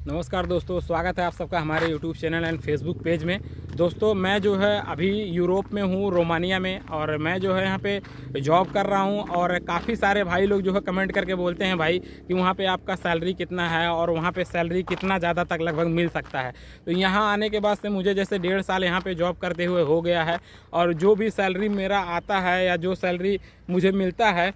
नमस्कार दोस्तों, स्वागत है आप सबका हमारे YouTube channel and Facebook page में। दोस्तों मैं जो है अभी यूरोप में हूँ, रोमानिया में, और मैं जो है यहाँ पे जॉब कर रहा हूँ। और काफ़ी सारे भाई लोग जो है कमेंट करके बोलते हैं भाई कि वहाँ पे आपका सैलरी कितना है और वहाँ पे सैलरी कितना ज़्यादा तक लगभग मिल सकता है। तो यहाँ आने के बाद से मुझे जैसे 1.5 साल यहाँ पर जॉब करते हुए हो गया है, और जो भी सैलरी मेरा आता है या जो सैलरी मुझे मिलता है,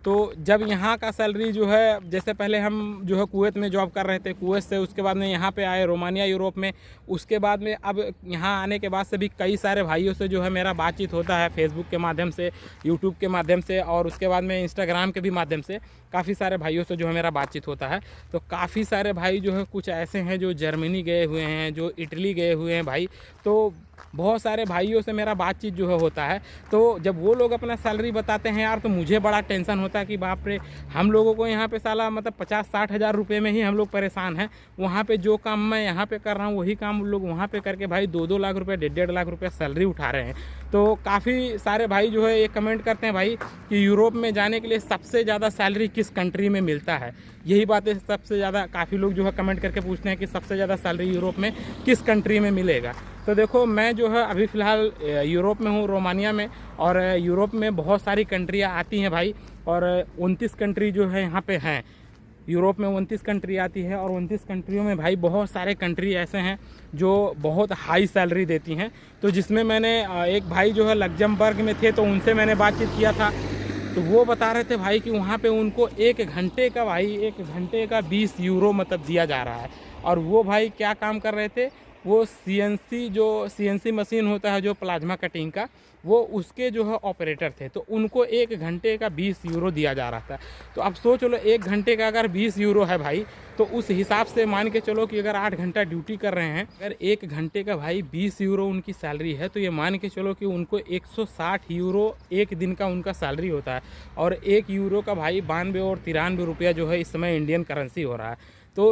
तो जब यहाँ का सैलरी जो है, जैसे पहले हम जो है कुवैत में जॉब कर रहे थे, कुवैत से उसके बाद में यहाँ पे आए रोमानिया यूरोप में। उसके बाद में अब यहाँ आने के बाद से भी कई सारे भाइयों से जो है मेरा बातचीत होता है फेसबुक के माध्यम से, यूट्यूब के माध्यम से, और उसके बाद में इंस्टाग्राम के भी माध्यम से काफ़ी सारे भाइयों से जो है मेरा बातचीत होता है। तो काफ़ी सारे भाई जो है कुछ ऐसे हैं जो जर्मनी गए हुए हैं, जो इटली गए हुए हैं भाई। तो बहुत सारे भाइयों से मेरा बातचीत जो है होता है। तो जब वो लोग अपना सैलरी बताते हैं यार, तो मुझे बड़ा टेंशन होता है कि बाप रे, हम लोगों को यहाँ पे साला मतलब 50-60 हज़ार रुपये में ही हम लोग परेशान हैं। वहाँ पे जो काम मैं यहाँ पे कर रहा हूँ वही काम लोग वहाँ पे करके भाई 2-2 लाख रुपये, 1.5-1.5 लाख रुपये सैलरी उठा रहे हैं। तो काफ़ी सारे भाई जो है ये कमेंट करते हैं भाई कि यूरोप में जाने के लिए सबसे ज़्यादा सैलरी किस कंट्री में मिलता है। यही बातें सबसे ज़्यादा काफ़ी लोग जो है कमेंट करके पूछते हैं कि सबसे ज़्यादा सैलरी यूरोप में किस कंट्री में मिलेगा। तो देखो, मैं जो है अभी फ़िलहाल यूरोप में हूँ, रोमानिया में। और यूरोप में बहुत सारी कंट्रियाँ आती हैं भाई, और 29 कंट्री जो है यहाँ पे हैं। यूरोप में 29 कंट्री आती है, और 29 कंट्रियों में भाई बहुत सारे कंट्री ऐसे हैं जो बहुत हाई सैलरी देती हैं। तो जिसमें मैंने एक भाई जो है लग्जमबर्ग में थे, तो उनसे मैंने बातचीत किया था। तो वो बता रहे थे भाई कि वहाँ पे उनको 1 घंटे का भाई 1 घंटे का 20 यूरो मतलब दिया जा रहा है। और वो भाई क्या काम कर रहे थे, वो सीएनसी मशीन होता है जो प्लाज्मा कटिंग का, वो उसके जो है ऑपरेटर थे। तो उनको 1 घंटे का 20 यूरो दिया जा रहा था। तो अब सोच लो, 1 घंटे का अगर 20 यूरो है भाई, तो उस हिसाब से मान के चलो कि अगर 8 घंटा ड्यूटी कर रहे हैं, अगर 1 घंटे का भाई 20 यूरो उनकी सैलरी है, तो ये मान के चलो कि उनको 160 यूरो एक दिन का उनका सैलरी होता है। और 1 यूरो का भाई 92 और 93 रुपया जो है इस समय इंडियन करेंसी हो रहा है। तो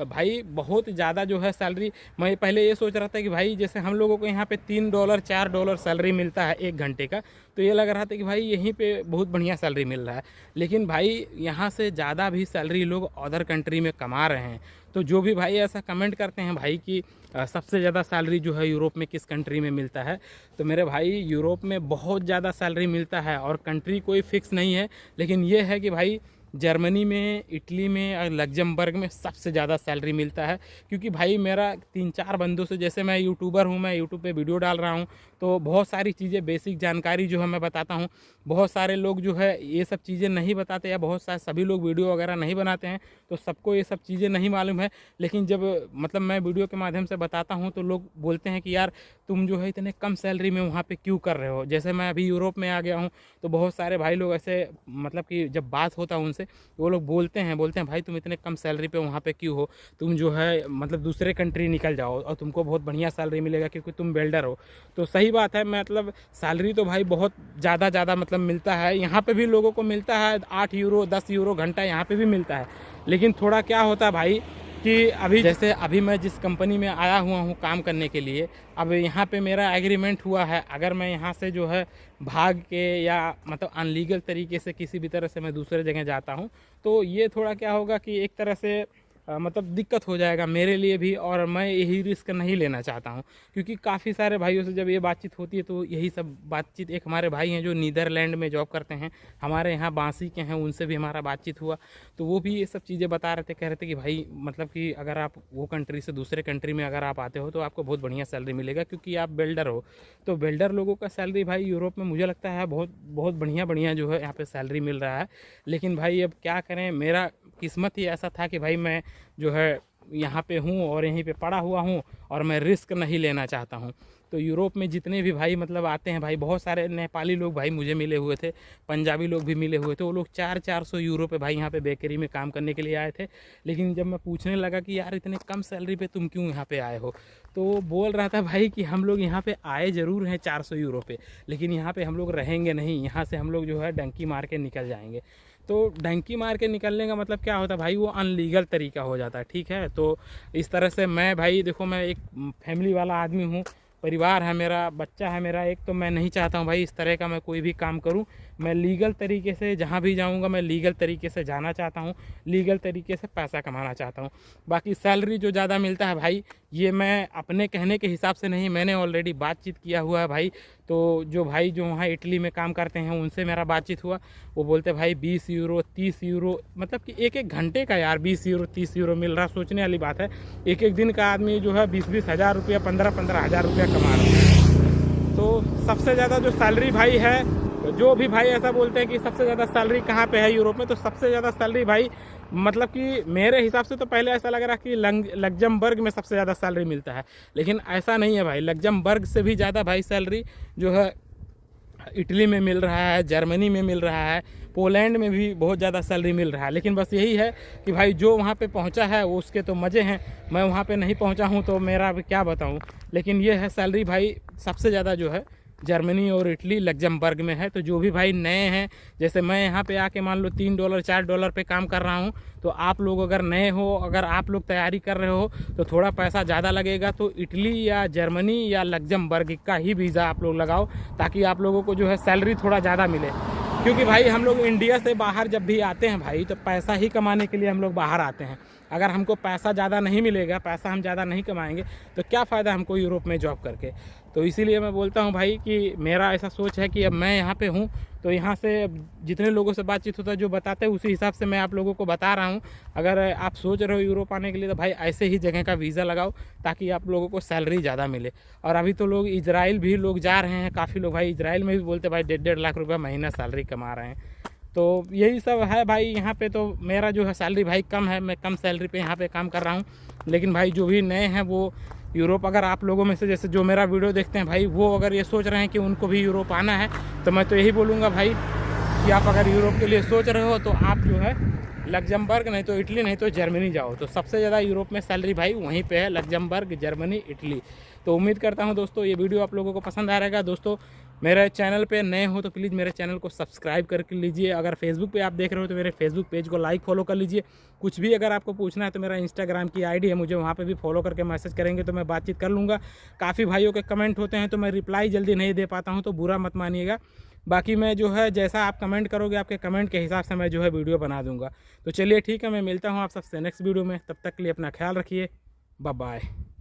भाई बहुत ज़्यादा जो है सैलरी। मैं पहले ये सोच रहा था कि भाई जैसे हम लोगों को यहाँ पे $3 $4 सैलरी मिलता है 1 घंटे का, तो ये लग रहा था कि भाई यहीं पे बहुत बढ़िया सैलरी मिल रहा है। लेकिन भाई यहाँ से ज़्यादा भी सैलरी लोग अदर कंट्री में कमा रहे हैं। तो जो भी भाई ऐसा कमेंट करते हैं भाई कि सबसे ज़्यादा सैलरी जो है यूरोप में किस कंट्री में मिलता है, तो मेरे भाई यूरोप में बहुत ज़्यादा सैलरी मिलता है, और कंट्री कोई फिक्स नहीं है। लेकिन ये है कि भाई जर्मनी में, इटली में और लग्जमबर्ग में सबसे ज़्यादा सैलरी मिलता है। क्योंकि भाई मेरा 3-4 बंदों से, जैसे मैं यूट्यूबर हूँ, मैं यूट्यूब पे वीडियो डाल रहा हूँ, तो बहुत सारी चीज़ें बेसिक जानकारी जो है मैं बताता हूँ। बहुत सारे लोग जो है ये सब चीज़ें नहीं बताते, या बहुत सारे सभी लोग वीडियो वगैरह नहीं बनाते हैं, तो सबको ये सब चीज़ें नहीं मालूम है। लेकिन जब मतलब मैं वीडियो के माध्यम से बताता हूँ, तो लोग बोलते हैं कि यार तुम जो है इतने कम सैलरी में वहाँ पे क्यों कर रहे हो। जैसे मैं अभी यूरोप में आ गया हूँ, तो बहुत सारे भाई लोग ऐसे मतलब कि जब बात होता है उनसे, वो लोग बोलते हैं भाई तुम इतने कम सैलरी पे वहाँ पे क्यों हो, तुम जो है मतलब दूसरे कंट्री निकल जाओ और तुमको बहुत बढ़िया सैलरी मिलेगा क्योंकि तुम वेल्डर हो। तो सही बात है, मतलब सैलरी तो भाई बहुत ज़्यादा मतलब मिलता है। यहाँ पे भी लोगों को मिलता है 8 यूरो 10 यूरो घंटा, यहाँ पे भी मिलता है। लेकिन थोड़ा क्या होता है भाई कि अभी मैं जिस कंपनी में आया हुआ हूँ काम करने के लिए, अब यहाँ पे मेरा एग्रीमेंट हुआ है, अगर मैं यहाँ से जो है भाग के या मतलब अनलीगल तरीके से किसी भी तरह से मैं दूसरे जगह जाता हूँ, तो ये थोड़ा क्या होगा कि एक तरह से मतलब दिक्कत हो जाएगा मेरे लिए भी, और मैं यही रिस्क नहीं लेना चाहता हूँ। क्योंकि काफ़ी सारे भाइयों से जब ये बातचीत होती है, तो यही सब बातचीत, एक हमारे भाई हैं जो नीदरलैंड में जॉब करते हैं, हमारे यहाँ बांसी के हैं, उनसे भी हमारा बातचीत हुआ। तो वो भी ये सब चीज़ें बता रहे थे, कह रहे थे कि भाई मतलब कि अगर आप वो कंट्री से दूसरे कंट्री में अगर आप आते हो, तो आपको बहुत बढ़िया सैलरी मिलेगा क्योंकि आप बिल्डर हो। तो बिल्डर लोगों का सैलरी भाई यूरोप में मुझे लगता है बहुत बहुत बढ़िया जो है यहाँ पे सैलरी मिल रहा है। लेकिन भाई अब क्या करें, मेरा किस्मत ही ऐसा था कि भाई मैं जो है यहाँ पे हूँ और यहीं पे पड़ा हुआ हूँ, और मैं रिस्क नहीं लेना चाहता हूँ। तो यूरोप में जितने भी भाई मतलब आते हैं भाई, बहुत सारे नेपाली लोग भाई मुझे मिले हुए थे, पंजाबी लोग भी मिले हुए थे। वो लोग 400-400 यूरो पे भाई यहाँ पे बेकरी में काम करने के लिए आए थे। लेकिन जब मैं पूछने लगा कि यार इतने कम सैलरी पे तुम क्यों यहाँ पे आए हो, तो वो बोल रहा था भाई कि हम लोग यहाँ पे आए ज़रूर हैं 400 यूरो पे, लेकिन यहाँ पे हम लोग रहेंगे नहीं, यहाँ से हम लोग जो है डंकी मार के निकल जाएंगे। तो डंकी मार के निकलने का मतलब क्या होता है भाई, वो अनलीगल तरीका हो जाता है। ठीक है, तो इस तरह से मैं भाई देखो, मैं एक फैमिली वाला आदमी हूँ, परिवार है मेरा, बच्चा है मेरा एक, तो मैं नहीं चाहता हूँ भाई इस तरह का मैं कोई भी काम करूँ। मैं लीगल तरीके से जहाँ भी जाऊँगा मैं लीगल तरीके से जाना चाहता हूँ, लीगल तरीके से पैसा कमाना चाहता हूँ। बाकी सैलरी जो ज़्यादा मिलता है भाई, ये मैं अपने कहने के हिसाब से नहीं, मैंने ऑलरेडी बातचीत किया हुआ है भाई। तो जो भाई जो वहाँ इटली में काम करते हैं उनसे मेरा बातचीत हुआ, वो बोलते भाई 20 यूरो 30 यूरो, मतलब कि एक एक घंटे का यार 20 यूरो 30 यूरो मिल रहा, सोचने वाली बात है। एक एक दिन का आदमी जो है 20-20 हज़ार रुपया 15-15 हज़ार रुपया कमा रहा है। तो सबसे ज़्यादा जो सैलरी भाई है, जो भी भाई ऐसा बोलते हैं कि सबसे ज़्यादा सैलरी कहाँ पे है यूरोप में, तो सबसे ज़्यादा सैलरी भाई मतलब कि मेरे हिसाब से तो पहले ऐसा लग रहा कि लग्जमबर्ग में सबसे ज़्यादा सैलरी मिलता है, लेकिन ऐसा नहीं है भाई। लग्जमबर्ग से भी ज़्यादा भाई सैलरी जो है इटली में मिल रहा है, जर्मनी में मिल रहा है, पोलैंड में भी बहुत ज़्यादा सैलरी मिल रहा है। लेकिन बस यही है कि भाई जो वहाँ पे पहुँचा है वो उसके तो मज़े हैं, मैं वहाँ पे नहीं पहुँचा हूँ तो मेरा भी क्या बताऊँ। लेकिन ये है सैलरी भाई सबसे ज़्यादा जो है जर्मनी और इटली लग्जमबर्ग में है। तो जो भी भाई नए हैं, जैसे मैं यहाँ पे आके मान लो $3 $4 पे काम कर रहा हूँ, तो आप लोग अगर नए हो, अगर आप लोग तैयारी कर रहे हो तो थोड़ा पैसा ज़्यादा लगेगा, तो इटली या जर्मनी या लग्जमबर्ग का ही वीज़ा आप लोग लगाओ, ताकि आप लोगों को जो है सैलरी थोड़ा ज़्यादा मिले। क्योंकि भाई हम लोग इंडिया से बाहर जब भी आते हैं भाई, तो पैसा ही कमाने के लिए हम लोग बाहर आते हैं। अगर हमको पैसा ज़्यादा नहीं मिलेगा, पैसा हम ज़्यादा नहीं कमाएंगे, तो क्या फ़ायदा हमको यूरोप में जॉब करके। तो इसीलिए मैं बोलता हूँ भाई कि मेरा ऐसा सोच है कि अब मैं यहाँ पे हूँ, तो यहाँ से जितने लोगों से बातचीत होता है जो बताते हैं उसी हिसाब से मैं आप लोगों को बता रहा हूँ। अगर आप सोच रहे हो यूरोप आने के लिए, तो भाई ऐसे ही जगह का वीज़ा लगाओ ताकि आप लोगों को सैलरी ज़्यादा मिले। और अभी तो लोग इजराइल भी लोग जा रहे हैं, काफ़ी लोग भाई इजराइल में भी बोलते भाई 1.5 लाख रुपये महीना सैलरी कमा रहे हैं। तो यही सब है भाई यहाँ पे। तो मेरा जो है सैलरी भाई कम है, मैं कम सैलरी पे यहाँ पे काम कर रहा हूँ। लेकिन भाई जो भी नए हैं वो यूरोप, अगर आप लोगों में से जैसे जो मेरा वीडियो देखते हैं भाई, वो अगर ये सोच रहे हैं कि उनको भी यूरोप आना है, तो मैं तो यही बोलूँगा भाई कि आप अगर यूरोप के लिए सोच रहे हो तो आप जो है लग्जमबर्ग नहीं तो इटली नहीं तो जर्मनी जाओ। तो सबसे ज़्यादा यूरोप में सैलरी भाई वहीं पे है, लग्जमबर्ग, जर्मनी, इटली। तो उम्मीद करता हूं दोस्तों ये वीडियो आप लोगों को पसंद आ रहेगा। दोस्तों मेरे चैनल पे नए हो तो प्लीज़ मेरे चैनल को सब्सक्राइब करके लीजिए। अगर फेसबुक पे आप देख रहे हो तो मेरे फेसबुक पेज को लाइक फॉलो कर लीजिए। कुछ भी अगर आपको पूछना है तो मेरा इंस्टाग्राम की आईडी है, मुझे वहाँ पे भी फॉलो करके मैसेज करेंगे तो मैं बातचीत कर लूँगा। काफ़ी भाइयों के कमेंट होते हैं तो मैं रिप्लाई जल्दी नहीं दे पाता हूँ, तो बुरा मत मानिएगा। बाकी मैं जो है जैसा आप कमेंट करोगे आपके कमेंट के हिसाब से मैं जो है वीडियो बना दूंगा। तो चलिए ठीक है, मैं मिलता हूँ आप सबसे नेक्स्ट वीडियो में। तब तक के लिए अपना ख्याल रखिए, बाय बाय।